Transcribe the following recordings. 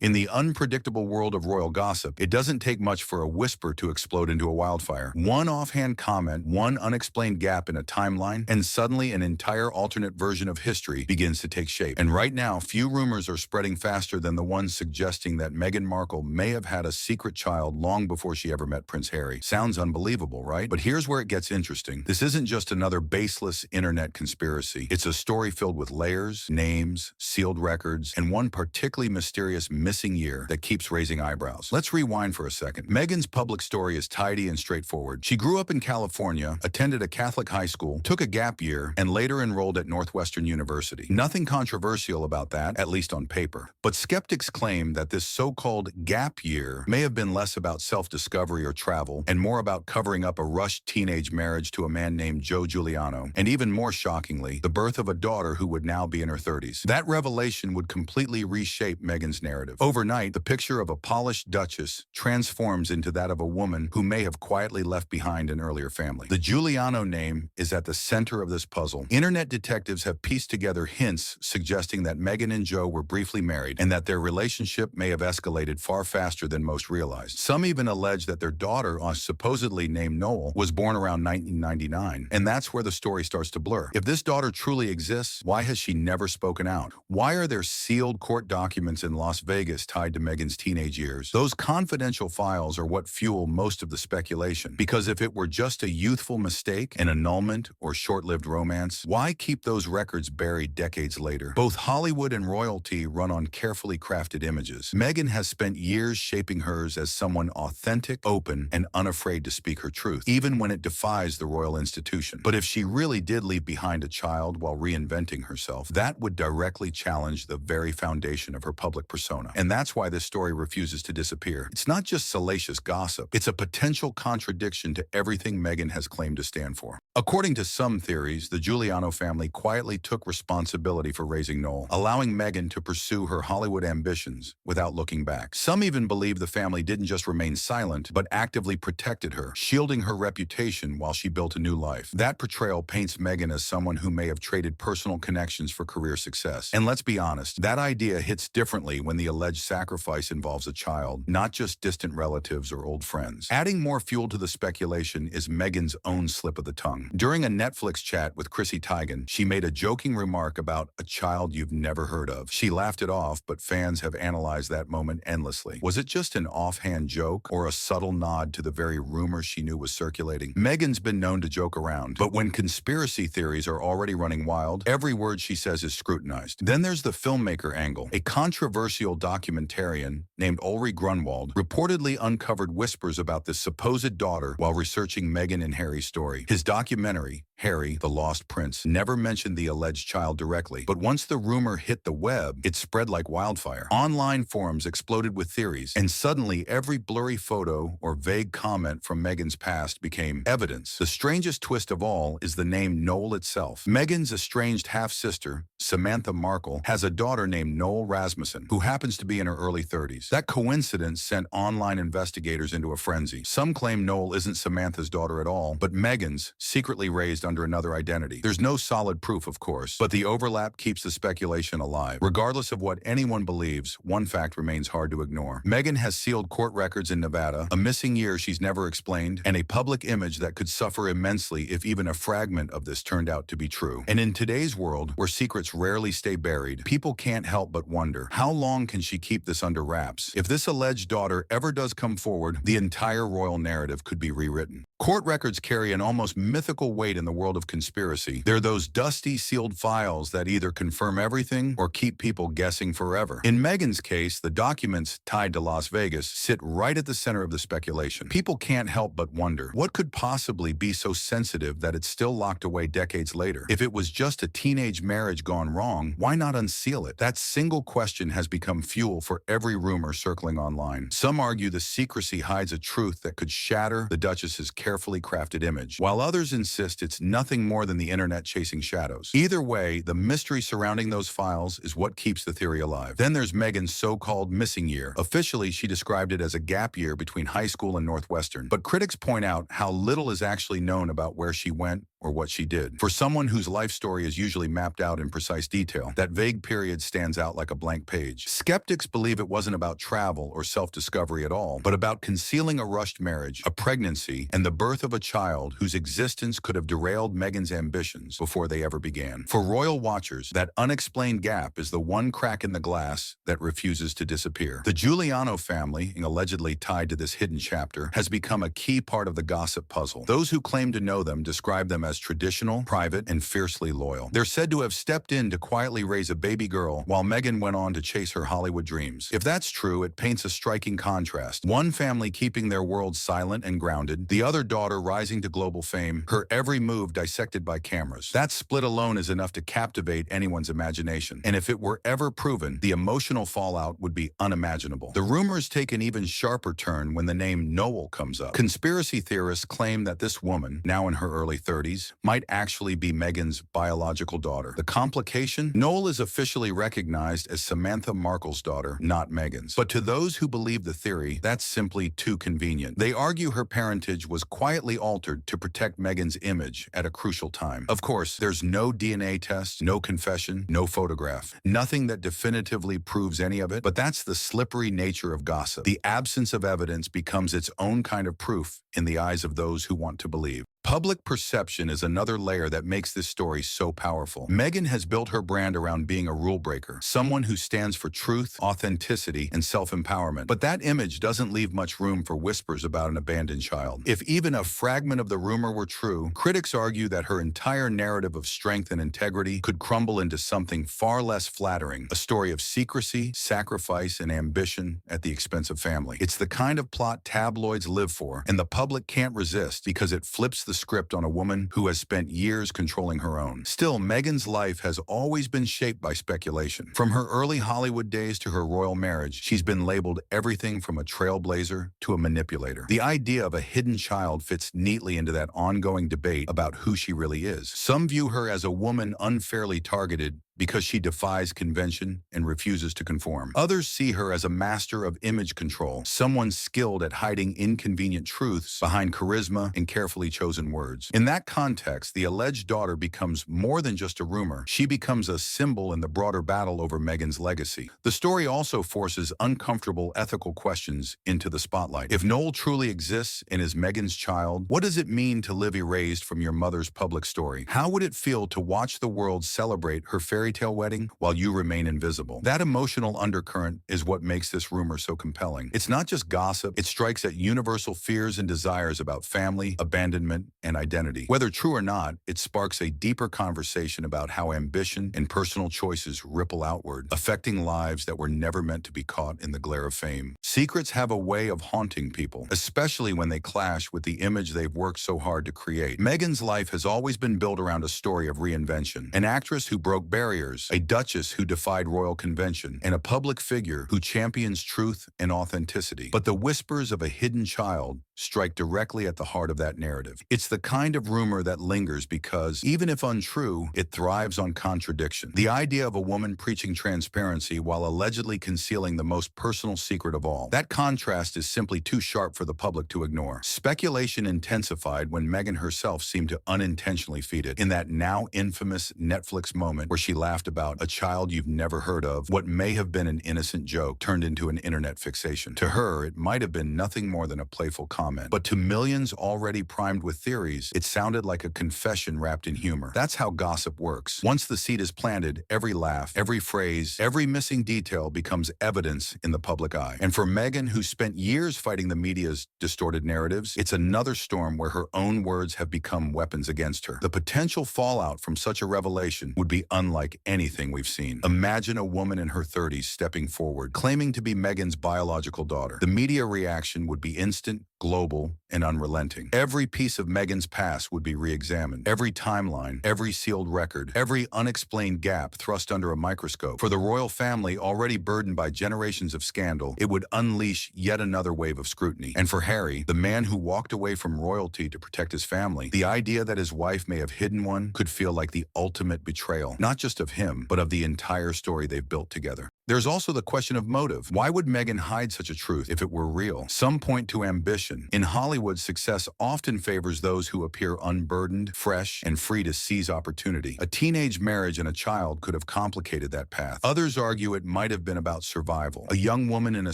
In the unpredictable world of royal gossip, it doesn't take much for a whisper to explode into a wildfire. One offhand comment, one unexplained gap in a timeline, and suddenly an entire alternate version of history begins to take shape. And right now, few rumors are spreading faster than the ones suggesting that Meghan Markle may have had a secret child long before she ever met Prince Harry. Sounds unbelievable, right? But here's where it gets interesting. This isn't just another baseless internet conspiracy. It's a story filled with layers, names, sealed records, and one particularly mysterious missing year that keeps raising eyebrows. Let's rewind for a second. Meghan's public story is tidy and straightforward. She grew up in California, attended a Catholic high school, took a gap year, and later enrolled at Northwestern University. Nothing controversial about that, at least on paper. But skeptics claim that this so-called gap year may have been less about self-discovery or travel and more about covering up a rushed teenage marriage to a man named Joe Giuliano, and even more shockingly, the birth of a daughter who would now be in her 30s. That revelation would completely reshape Meghan's narrative. Overnight, the picture of a polished duchess transforms into that of a woman who may have quietly left behind an earlier family. The Giuliano name is at the center of this puzzle. Internet detectives have pieced together hints suggesting that Meghan and Joe were briefly married and that their relationship may have escalated far faster than most realized. Some even allege that their daughter, supposedly named Noel, was born around 1999, and that's where the story starts to blur. If this daughter truly exists, why has she never spoken out? Why are there sealed court documents in Las Vegas tied to Meghan's teenage years? Those confidential files are what fuel most of the speculation. Because if it were just a youthful mistake, an annulment, or short-lived romance, why keep those records buried decades later? Both Hollywood and royalty run on carefully crafted images. Meghan has spent years shaping hers as someone authentic, open, and unafraid to speak her truth, even when it defies the royal institution. But if she really did leave behind a child while reinventing herself, that would directly challenge the very foundation of her public persona. And that's why this story refuses to disappear. It's not just salacious gossip. It's a potential contradiction to everything Meghan has claimed to stand for. According to some theories, the Giuliano family quietly took responsibility for raising Noel, allowing Meghan to pursue her Hollywood ambitions without looking back. Some even believe the family didn't just remain silent, but actively protected her, shielding her reputation while she built a new life. That portrayal paints Meghan as someone who may have traded personal connections for career success. And let's be honest, that idea hits differently when the alleged sacrifice involves a child, not just distant relatives or old friends. Adding more fuel to the speculation is Meghan's own slip of the tongue. During a Netflix chat with Chrissy Teigen, she made a joking remark about a child you've never heard of. She laughed it off, but fans have analyzed that moment endlessly. Was it just an offhand joke or a subtle nod to the very rumor she knew was circulating? Meghan's been known to joke around, but when conspiracy theories are already running wild, every word she says is scrutinized. Then there's the filmmaker angle. A controversial documentarian named Ulrich Grunwald reportedly uncovered whispers about this supposed daughter while researching Meghan and Harry's story. His documentary, Harry, the Lost Prince, never mentioned the alleged child directly, but once the rumor hit the web, it spread like wildfire. Online forums exploded with theories, and suddenly every blurry photo or vague comment from Meghan's past became evidence. The strangest twist of all is the name Noel itself. Meghan's estranged half-sister, Samantha Markle, has a daughter named Noel Rasmussen, who happens to be in her early 30s. That coincidence sent online investigators into a frenzy. Some claim Noel isn't Samantha's daughter at all, but Meghan's, secretly raised under another identity. There's no solid proof, of course, but the overlap keeps the speculation alive. Regardless of what anyone believes, one fact remains hard to ignore. Meghan has sealed court records in Nevada, a missing year she's never explained, and a public image that could suffer immensely if even a fragment of this turned out to be true. And in today's world, where secrets rarely stay buried, people can't help but wonder, how long can she keep this under wraps? If this alleged daughter ever does come forward, the entire royal narrative could be rewritten. Court records carry an almost mythical weight in the world of conspiracy. They're those dusty, sealed files that either confirm everything or keep people guessing forever. In Meghan's case, the documents tied to Las Vegas sit right at the center of the speculation. People can't help but wonder, what could possibly be so sensitive that it's still locked away decades later? If it was just a teenage marriage gone wrong, why not unseal it? That single question has become fuel for every rumor circling online. Some argue the secrecy hides a truth that could shatter the Duchess's carefully crafted image, while others insist it's nothing more than the internet chasing shadows. Either way, the mystery surrounding those files is what keeps the theory alive. Then there's Meghan's so-called missing year. Officially, she described it as a gap year between high school and Northwestern, but critics point out how little is actually known about where she went or what she did. For someone whose life story is usually mapped out in precise detail, that vague period stands out like a blank page. Skeptics believe it wasn't about travel or self-discovery at all, but about concealing a rushed marriage, a pregnancy, and the birth of a child whose existence could have derailed Meghan's ambitions before they ever began. For royal watchers, that unexplained gap is the one crack in the glass that refuses to disappear. The Giuliano family, allegedly tied to this hidden chapter, has become a key part of the gossip puzzle. Those who claim to know them describe them as traditional, private, and fiercely loyal. They're said to have stepped in to quietly raise a baby girl while Meghan went on to chase her Hollywood dreams. If that's true, it paints a striking contrast. One family keeping their world silent and grounded, the other daughter rising to global fame, her every move dissected by cameras. That split alone is enough to captivate anyone's imagination. And if it were ever proven, the emotional fallout would be unimaginable. The rumors take an even sharper turn when the name Noel comes up. Conspiracy theorists claim that this woman, now in her early 30s, might actually be Meghan's biological daughter. The complication? Noel is officially recognized as Samantha Markle's daughter, not Meghan's. But to those who believe the theory, that's simply too convenient. They argue her parentage was quietly altered to protect Meghan's image at a crucial time. Of course, there's no DNA test, no confession, no photograph. Nothing that definitively proves any of it, but that's the slippery nature of gossip. The absence of evidence becomes its own kind of proof in the eyes of those who want to believe. Public perception is another layer that makes this story so powerful. Meghan has built her brand around being a rule breaker, someone who stands for truth, authenticity, and self-empowerment. But that image doesn't leave much room for whispers about an abandoned child. If even a fragment of the rumor were true, critics argue that her entire narrative of strength and integrity could crumble into something far less flattering, a story of secrecy, sacrifice, and ambition at the expense of family. It's the kind of plot tabloids live for, and the public can't resist because it flips the script on a woman who has spent years controlling her own. Still, Meghan's life has always been shaped by speculation. From her early Hollywood days to her royal marriage, she's been labeled everything from a trailblazer to a manipulator. The idea of a hidden child fits neatly into that ongoing debate about who she really is. Some view her as a woman unfairly targeted because she defies convention and refuses to conform. Others see her as a master of image control, someone skilled at hiding inconvenient truths behind charisma and carefully chosen words. In that context, the alleged daughter becomes more than just a rumor. She becomes a symbol in the broader battle over Meghan's legacy. The story also forces uncomfortable ethical questions into the spotlight. If Noel truly exists and is Meghan's child, what does it mean to live erased from your mother's public story? How would it feel to watch the world celebrate her fairy tale wedding while you remain invisible? That emotional undercurrent is what makes this rumor so compelling. It's not just gossip, it strikes at universal fears and desires about family, abandonment, and identity. Whether true or not, it sparks a deeper conversation about how ambition and personal choices ripple outward, affecting lives that were never meant to be caught in the glare of fame. Secrets have a way of haunting people, especially when they clash with the image they've worked so hard to create. Meghan's life has always been built around a story of reinvention. An actress who broke barriers, a duchess who defied royal convention, and a public figure who champions truth and authenticity. But the whispers of a hidden child strike directly at the heart of that narrative. It's the kind of rumor that lingers because, even if untrue, it thrives on contradiction. The idea of a woman preaching transparency while allegedly concealing the most personal secret of all. That contrast is simply too sharp for the public to ignore. Speculation intensified when Meghan herself seemed to unintentionally feed it. In that now infamous Netflix moment where she laughed about a child you've never heard of, what may have been an innocent joke turned into an internet fixation. To her, it might have been nothing more than a playful comment. But to millions already primed with theories, it sounded like a confession wrapped in humor. That's how gossip works. Once the seed is planted, every laugh, every phrase, every missing detail becomes evidence in the public eye. And for Meghan, who spent years fighting the media's distorted narratives, it's another storm where her own words have become weapons against her. The potential fallout from such a revelation would be unlike anything we've seen. Imagine a woman in her 30s stepping forward, claiming to be Meghan's biological daughter. The media reaction would be instant, global, and unrelenting. Every piece of Meghan's past would be re-examined. Every timeline, every sealed record, every unexplained gap thrust under a microscope. For the royal family, already burdened by generations of scandal, it would unleash yet another wave of scrutiny. And for Harry, the man who walked away from royalty to protect his family, the idea that his wife may have hidden one could feel like the ultimate betrayal, not just of him, but of the entire story they've built together. There's also the question of motive. Why would Meghan hide such a truth if it were real? Some point to ambition. In Hollywood, success often favors those who appear unburdened, fresh, and free to seize opportunity. A teenage marriage and a child could have complicated that path. Others argue it might have been about survival. A young woman in a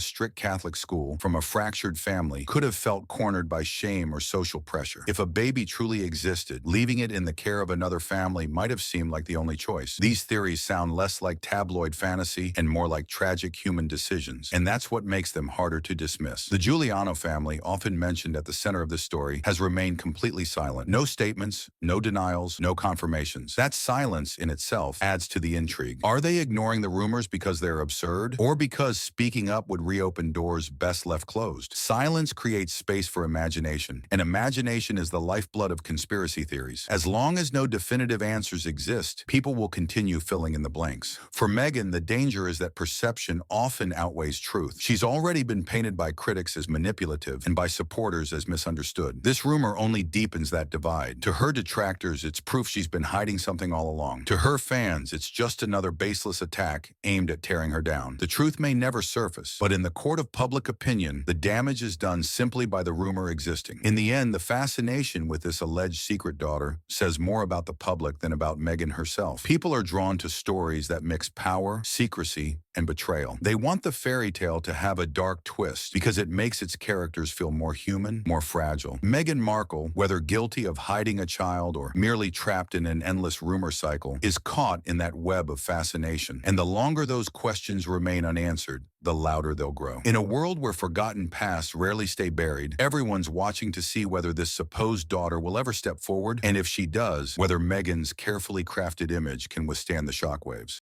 strict Catholic school from a fractured family could have felt cornered by shame or social pressure. If a baby truly existed, leaving it in the care of another family might have seemed like the only choice. These theories sound less like tabloid fantasy and more like tragic human decisions, and that's what makes them harder to dismiss. The Giuliano family, often mentioned at the center of this story, has remained completely silent. No statements, no denials, no confirmations. That silence in itself adds to the intrigue. Are they ignoring the rumors because they're absurd, or because speaking up would reopen doors best left closed? Silence creates space for imagination, and imagination is the lifeblood of conspiracy theories. As long as no definitive answers exist, people will continue filling in the blanks. For Meghan, the danger is that perception often outweighs truth. She's already been painted by critics as manipulative and by supporters as misunderstood. This rumor only deepens that divide. To her detractors, it's proof she's been hiding something all along. To her fans, it's just another baseless attack aimed at tearing her down. The truth may never surface, but in the court of public opinion, the damage is done simply by the rumor existing. In the end, the fascination with this alleged secret daughter says more about the public than about Meghan herself. People are drawn to stories that mix power, secrecy, and betrayal. They want the fairy tale to have a dark twist because it makes its characters feel more human, more fragile. Meghan Markle, whether guilty of hiding a child or merely trapped in an endless rumor cycle, is caught in that web of fascination. And the longer those questions remain unanswered, the louder they'll grow. In a world where forgotten pasts rarely stay buried, everyone's watching to see whether this supposed daughter will ever step forward, and if she does, whether Meghan's carefully crafted image can withstand the shockwaves.